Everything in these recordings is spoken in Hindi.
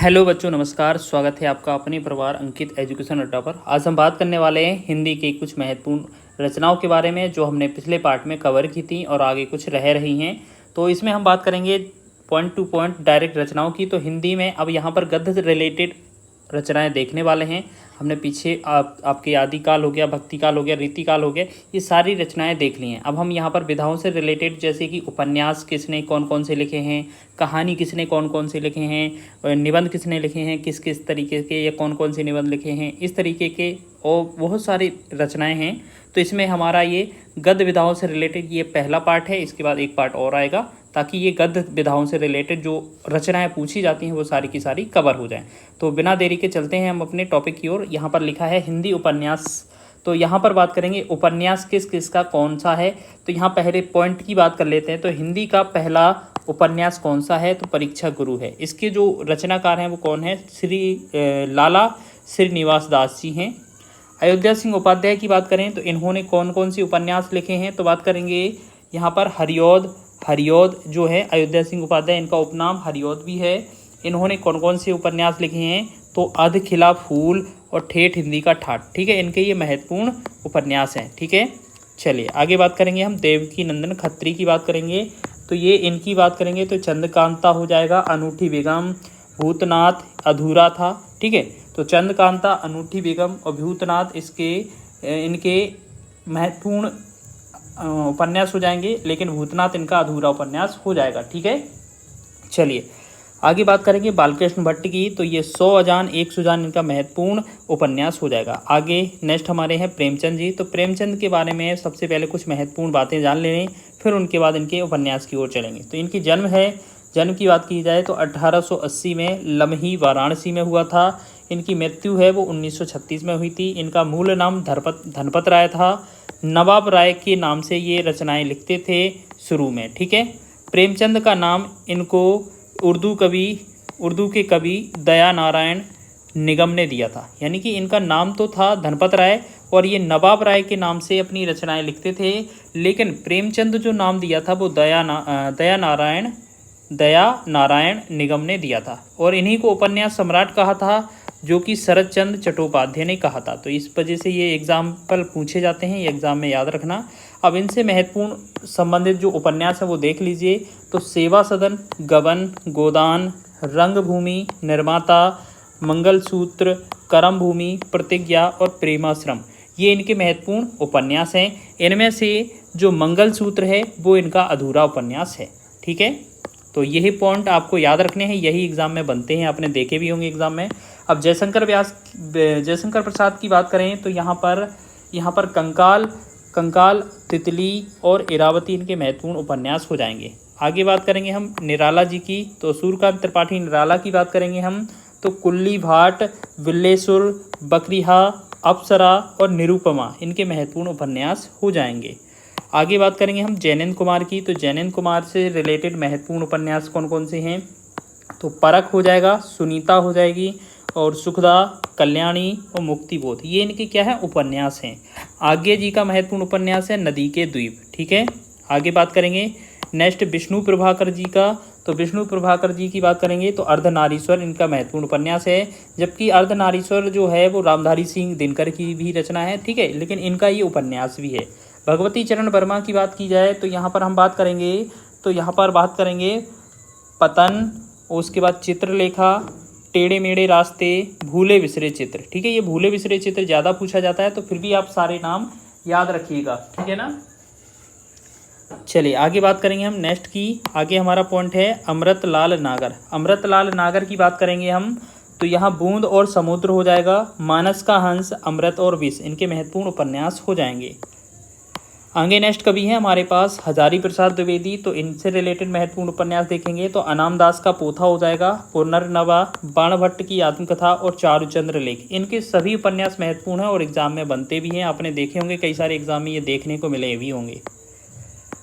हेलो बच्चों, नमस्कार। स्वागत है आपका अपने परिवार अंकित एजुकेशन अड्डा पर। आज हम बात करने वाले हैं हिंदी की कुछ महत्वपूर्ण रचनाओं के बारे में जो हमने पिछले पार्ट में कवर की थी और आगे कुछ रह रही हैं। तो इसमें हम बात करेंगे पॉइंट टू पॉइंट डायरेक्ट रचनाओं की। तो हिंदी में अब यहाँ पर गद्य रिलेटेड रचनाएं देखने वाले हैं। हमने पीछे आपके आदिकाल हो गया, भक्तिकाल हो गया, रीतिकाल हो गया, ये सारी रचनाएं देख ली हैं। अब हम यहाँ पर विधाओं से रिलेटेड, जैसे कि उपन्यास किसने कौन कौन से लिखे हैं, कहानी किसने कौन कौन से लिखे हैं, निबंध किसने लिखे हैं, किस किस तरीके के या कौन कौन से निबंध लिखे हैं, इस तरीके के और बहुत सारी रचनाएं हैं। तो इसमें हमारा ये गद्य विधाओं से रिलेटेड ये पहला पार्ट है। इसके बाद एक पार्ट और आएगा ताकि ये गद्य विधाओं से रिलेटेड जो रचनाएं पूछी जाती हैं वो सारी की सारी कवर हो जाएं। तो बिना देरी के चलते हैं हम अपने टॉपिक की ओर। यहाँ पर लिखा है हिंदी उपन्यास। तो यहाँ पर बात करेंगे उपन्यास किस किस का कौन सा है। तो यहाँ पहले पॉइंट की बात कर लेते हैं। तो हिंदी का पहला उपन्यास कौन सा है, तो परीक्षा गुरु है। इसके जो रचनाकार हैं वो कौन है, लाला श्रीनिवास दास जी हैं। अयोध्या सिंह उपाध्याय की बात करें तो इन्होंने कौन कौन सी उपन्यास लिखे हैं, तो बात करेंगे यहाँ पर हरिऔध जो है अयोध्या सिंह उपाध्याय, इनका उपनाम हरिऔध भी है। इन्होंने कौन कौन से उपन्यास लिखे हैं, तो अध खिला फूल और ठेठ हिंदी का ठाठ, ठीक है, इनके ये महत्वपूर्ण उपन्यास हैं। ठीक है, चलिए आगे बात करेंगे हम देवकी नंदन खत्री की बात करेंगे। तो ये इनकी बात करेंगे तो चंद्रकांता हो जाएगा, अनूठी बेगम, भूतनाथ अधूरा था। ठीक है, तो चंद्रकांता, अनूठी बेगम और भूतनाथ इनके महत्वपूर्ण उपन्यास हो जाएंगे, लेकिन भूतनाथ इनका अधूरा उपन्यास हो जाएगा। ठीक है, चलिए आगे बात करेंगे बालकृष्ण भट्ट की। तो ये 100 अजान एक सुजान इनका महत्वपूर्ण उपन्यास हो जाएगा। आगे नेक्स्ट हमारे हैं प्रेमचंद जी। तो प्रेमचंद के बारे में सबसे पहले कुछ महत्वपूर्ण बातें जान लें, फिर उनके बाद इनके उपन्यास की ओर चलेंगे। तो इनकी जन्म की बात की जाए तो 1880 में लमही वाराणसी में हुआ था। इनकी मृत्यु है वो 1936 में हुई थी। इनका मूल नाम धनपत राय था। नवाब राय के नाम से ये रचनाएं लिखते थे शुरू में। ठीक है, प्रेमचंद का नाम इनको उर्दू के कवि दया नारायण निगम ने दिया था। यानी कि इनका नाम तो था धनपत राय और ये नवाब राय के नाम से अपनी रचनाएं लिखते थे, लेकिन प्रेमचंद जो नाम दिया था वो दया नारायण निगम ने दिया था। और इन्हीं को उपन्यास सम्राट कहा था, जो कि शरद चंद्र चट्टोपाध्याय ने कहा था। तो इस वजह से ये एग्जाम्पल पूछे जाते हैं, ये एग्जाम में याद रखना। अब इनसे महत्वपूर्ण संबंधित जो उपन्यास है वो देख लीजिए। तो सेवा सदन, गबन, गोदान, रंगभूमि, निर्माता, मंगलसूत्र, करम भूमि, प्रतिज्ञा और प्रेमाश्रम, ये इनके महत्वपूर्ण उपन्यास हैं। इनमें से जो मंगलसूत्र है वो इनका अधूरा उपन्यास है। ठीक है, तो यही पॉइंट आपको याद रखने हैं, यही एग्जाम में बनते हैं, आपने देखे भी होंगे एग्जाम में। अब जयशंकर प्रसाद की बात करें तो यहाँ पर कंकाल, तितली और इरावती इनके महत्वपूर्ण उपन्यास हो जाएंगे। आगे बात करेंगे हम निराला जी की। तो सूर्यकांत त्रिपाठी निराला की बात करेंगे हम तो कुल्ली भाट, विल्लेसुर, बकरिहा, अप्सरा और निरुपमा इनके महत्वपूर्ण उपन्यास हो जाएंगे। आगे बात करेंगे हम जैनेन्द्र कुमार की। तो जैनेन्द्र कुमार से रिलेटेड महत्वपूर्ण उपन्यास कौन कौन से हैं, तो परख हो जाएगा, सुनीता हो जाएगी और सुखदा, कल्याणी और मुक्तिबोध, ये इनके क्या है उपन्यास हैं। आगे जी का महत्वपूर्ण उपन्यास है नदी के द्वीप। ठीक है, आगे बात करेंगे नेक्स्ट विष्णु प्रभाकर जी का। तो विष्णु प्रभाकर जी की बात करेंगे तो अर्धनारीश्वर इनका महत्वपूर्ण उपन्यास है, जबकि अर्धनारीश्वर जो है वो रामधारी सिंह दिनकर की भी रचना है। ठीक है, लेकिन इनका ये उपन्यास भी है। भगवती चरण वर्मा की बात की जाए तो यहाँ पर बात करेंगे पतन, उसके बाद चित्रलेखा, टेढ़े मेढ़े रास्ते, भूले बिसरे चित्र। ठीक है, ये भूले बिसरे चित्र ज़्यादा पूछा जाता है, तो फिर भी आप सारे नाम याद रखिएगा। ठीक है ना, चलिए आगे बात करेंगे हम नेक्स्ट की। आगे हमारा पॉइंट है अमृतलाल नागर की बात करेंगे हम। तो यहाँ बूंद और समुद्र हो जाएगा, मानस का हंस, अमृत और विष इनके महत्वपूर्ण उपन्यास हो जाएंगे। आगे नेक्स्ट कवि हैं हमारे पास हजारी प्रसाद द्विवेदी। तो इनसे रिलेटेड महत्वपूर्ण उपन्यास देखेंगे तो अनाम दास का पोथा हो जाएगा, पुनर्नवा, बाणभट्ट की आत्मकथा और चारुचंद्र लेख, इनके सभी उपन्यास महत्वपूर्ण हैं और एग्जाम में बनते भी हैं। आपने देखे होंगे, कई सारे एग्जाम में ये देखने को मिले भी होंगे।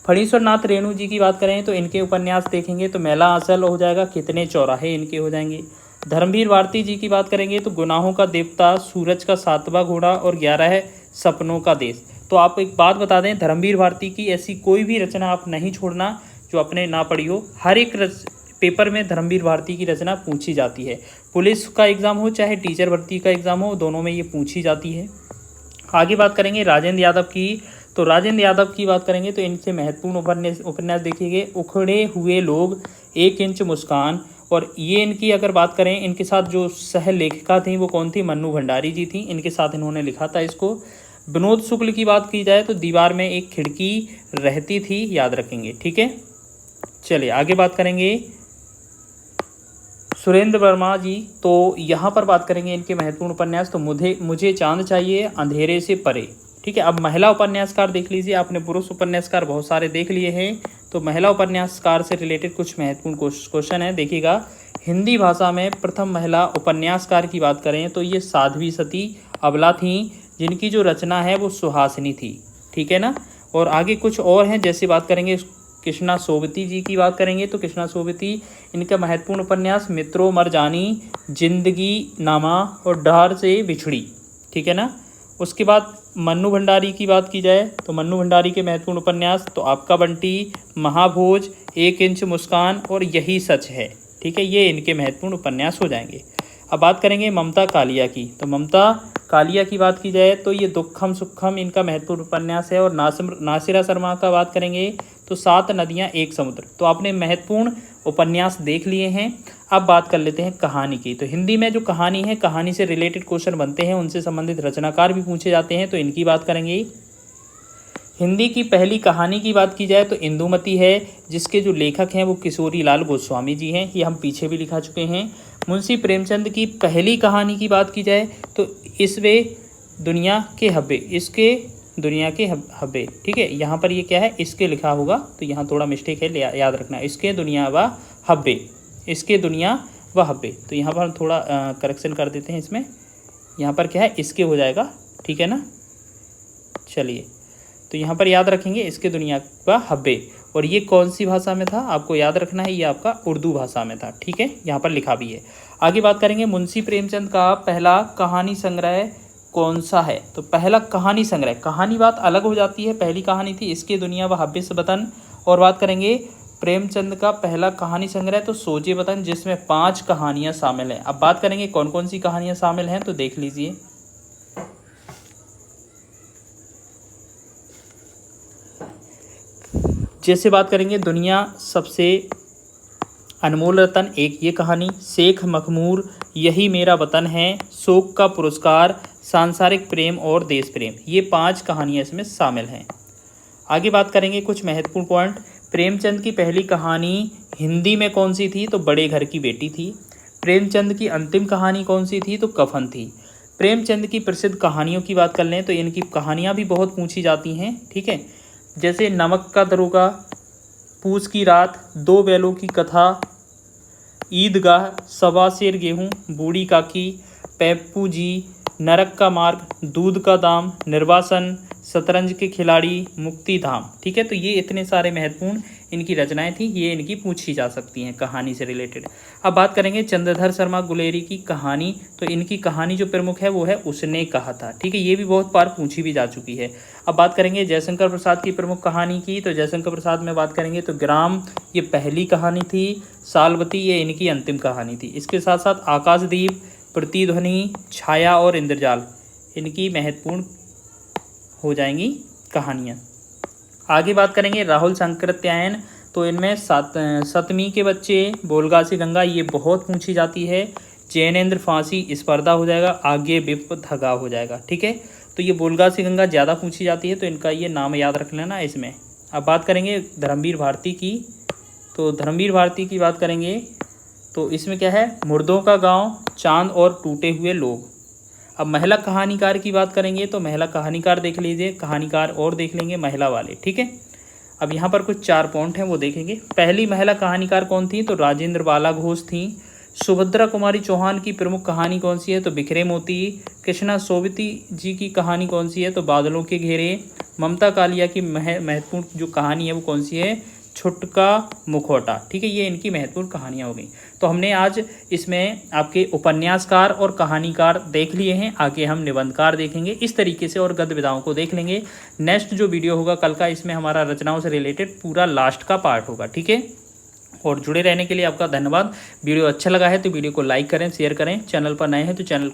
फणीश्वर नाथ रेणु जी की बात करें तो इनके उपन्यास देखेंगे तो मेला आंचल हो जाएगा, कितने चौराहे इनके हो जाएंगे। धर्मवीर भारती जी की बात करेंगे तो गुनाहों का देवता, सूरज का 7वां घोड़ा और 11 सपनों का देश। तो आप एक बात बता दें, धर्मवीर भारती की ऐसी कोई भी रचना आप नहीं छोड़ना जो आपने ना पढ़ी हो। हर एक पेपर में धर्मवीर भारती की रचना पूछी जाती है। पुलिस का एग्जाम हो चाहे टीचर भर्ती का एग्जाम हो, दोनों में ये पूछी जाती है। आगे बात करेंगे राजेंद्र यादव की। तो राजेंद्र यादव की बात करेंगे तो इनसे महत्वपूर्ण उपन्यास देखिए, उखड़े हुए लोग, 1 इंच मुस्कान। और ये इनकी अगर बात करें, इनके साथ जो सह लेखिका थी वो कौन थी? मन्नू भंडारी जी थी, इनके साथ इन्होंने लिखा था इसको। विनोद शुक्ल की बात की जाए तो दीवार में एक खिड़की रहती थी, याद रखेंगे, ठीक है। चलिए आगे बात करेंगे सुरेंद्र वर्मा जी। तो यहाँ पर बात करेंगे इनके महत्वपूर्ण उपन्यास। तो मुझे चांद चाहिए, अंधेरे से परे, ठीक है। अब महिला उपन्यासकार देख लीजिए, आपने पुरुष उपन्यासकार बहुत सारे देख लिए हैं, तो महिला उपन्यासकार से रिलेटेड कुछ महत्वपूर्ण क्वेश्चन है, देखिएगा। हिंदी भाषा में प्रथम महिला उपन्यासकार की बात करें तो ये साध्वी सती अबला थीं, जिनकी जो रचना है वो सुहासिनी थी, ठीक है ना। और आगे कुछ और हैं, जैसे बात करेंगे कृष्णा सोबती जी की बात करेंगे तो कृष्णा सोबती, इनका महत्वपूर्ण उपन्यास मित्रों मरजानी, जिंदगी नामा और डर से बिछड़ी, ठीक है ना। उसके बाद मन्नू भंडारी की बात की जाए तो मन्नू भंडारी के महत्वपूर्ण उपन्यास तो आपका बंटी, महाभोज, 1 इंच मुस्कान और यही सच है, ठीक है। ये इनके महत्वपूर्ण उपन्यास हो जाएंगे। अब बात करेंगे ममता कालिया की। तो ममता कालिया की बात की जाए तो ये दुखम सुखम इनका महत्वपूर्ण उपन्यास है। और नासिरा शर्मा का बात करेंगे तो 7 नदियाँ एक समुद्र। तो आपने महत्वपूर्ण उपन्यास देख लिए हैं। अब बात कर लेते हैं कहानी की। तो हिंदी में जो कहानी है, कहानी से रिलेटेड क्वेश्चन बनते हैं, उनसे संबंधित रचनाकार भी पूछे जाते हैं, तो इनकी बात करेंगे। हिंदी की पहली कहानी की बात की जाए तो इंदुमती है, जिसके जो लेखक हैं वो किशोरी लाल गोस्वामी जी हैं, ये हम पीछे भी लिखा चुके हैं। मुंशी प्रेमचंद की पहली कहानी की बात की जाए तो इसवे दुनिया के हब्बे, इसके दुनिया के हब्बे, ठीक है। यहाँ पर ये क्या है, इसके लिखा होगा तो यहाँ थोड़ा मिस्टेक है, याद रखना, इसके दुनिया व हब्बे, इसके दुनिया व हब्बे। तो यहाँ पर हम थोड़ा करेक्शन कर देते हैं इसमें, यहाँ पर क्या है, इसके हो जाएगा, ठीक है ना। चलिए, तो यहाँ पर याद रखेंगे इसके दुनिया व हब्बे। और ये कौन सी भाषा में था आपको याद रखना है, ये आपका उर्दू भाषा में था, ठीक है, यहाँ पर लिखा भी है। आगे बात करेंगे मुंशी प्रेमचंद का पहला कहानी संग्रह कौन सा है। तो पहला कहानी संग्रह, कहानी बात अलग हो जाती है, पहली कहानी थी इसके दुनिया व हब्बे से वतन। और बात करेंगे प्रेमचंद का पहला कहानी संग्रह तो सोजे वतन, जिसमें 5 कहानियाँ शामिल हैं। अब बात करेंगे कौन कौन सी कहानियाँ शामिल हैं, तो देख लीजिए। जैसे बात करेंगे दुनिया सबसे अनमोल रतन, एक ये कहानी। शेख मखमूर, यही मेरा वतन है, शोक का पुरस्कार, सांसारिक प्रेम और देश प्रेम, ये 5 कहानियाँ इसमें शामिल हैं। आगे बात करेंगे कुछ महत्वपूर्ण पॉइंट। प्रेमचंद की पहली कहानी हिंदी में कौन सी थी, तो बड़े घर की बेटी थी। प्रेमचंद की अंतिम कहानी कौन सी थी, तो कफन थी। प्रेमचंद की प्रसिद्ध कहानियों की बात कर लें तो इनकी कहानियाँ भी बहुत पूछी जाती हैं, ठीक है। जैसे नमक का दरोगा, पूस की रात, 2 बैलों की कथा, ईदगाह, सवा सेर गेहूँ, बूढ़ी काकी, पेप्पू जी, नरक का मार्ग, दूध का दाम, निर्वासन, शतरंज के खिलाड़ी, मुक्ति धाम, ठीक है। तो ये इतने सारे महत्वपूर्ण इनकी रचनाएं थी, ये इनकी पूछी जा सकती हैं कहानी से रिलेटेड। अब बात करेंगे चंद्रधर शर्मा गुलेरी की कहानी। तो इनकी कहानी जो प्रमुख है वो है उसने कहा था, ठीक है, ये भी बहुत बार पूछी भी जा चुकी है। अब बात करेंगे जयशंकर प्रसाद की प्रमुख कहानी की। तो जयशंकर प्रसाद में बात करेंगे तो ग्राम, ये पहली कहानी थी। सालवती, ये इनकी अंतिम कहानी थी। इसके साथ साथ आकाशदीप, प्रतिध्वनि, छाया और इंद्रजाल, इनकी महत्वपूर्ण हो जाएंगी कहानियाँ। आगे बात करेंगे राहुल सांकृत्यायन। तो इनमें सतमी के बच्चे, बोलगासी गंगा, ये बहुत पूछी जाती है। जैनेन्द्र फांसी, स्पर्धा हो जाएगा। आगे विप धगा हो जाएगा, ठीक है। तो ये बोलगासी गंगा ज़्यादा पूछी जाती है, तो इनका ये नाम याद रख लेना इसमें। अब बात करेंगे धर्मवीर भारती की। तो धर्मवीर भारती की बात करेंगे तो इसमें क्या है, मुर्दों का गांव, चांद और टूटे हुए लोग। अब महिला कहानीकार की बात करेंगे तो महिला कहानीकार देख लीजिए, कहानीकार और देख लेंगे महिला वाले, ठीक है। अब यहाँ पर कुछ 4 पॉइंट हैं वो देखेंगे। पहली महिला कहानीकार कौन थी, तो राजेंद्र बाला घोष थी। सुभद्रा कुमारी चौहान की प्रमुख कहानी कौन सी है, तो बिखरे मोती। कृष्णा सोबती जी की कहानी कौन सी है, तो बादलों के घेरे। ममता कालिया की महत्वपूर्ण जो कहानी है वो कौन सी है, छुटका मुखौटा, ठीक है। ये इनकी महत्वपूर्ण कहानियाँ हो गई। तो हमने आज इसमें आपके उपन्यासकार और कहानीकार देख लिए हैं। आगे हम निबंधकार देखेंगे इस तरीके से और गद्य विधाओं को देख लेंगे। नेक्स्ट जो वीडियो होगा कल का, इसमें हमारा रचनाओं से रिलेटेड पूरा लास्ट का पार्ट होगा, ठीक है। और जुड़े रहने के लिए आपका धन्यवाद। वीडियो अच्छा लगा है तो वीडियो को लाइक करें, शेयर करें, चैनल पर नए हैं तो चैनल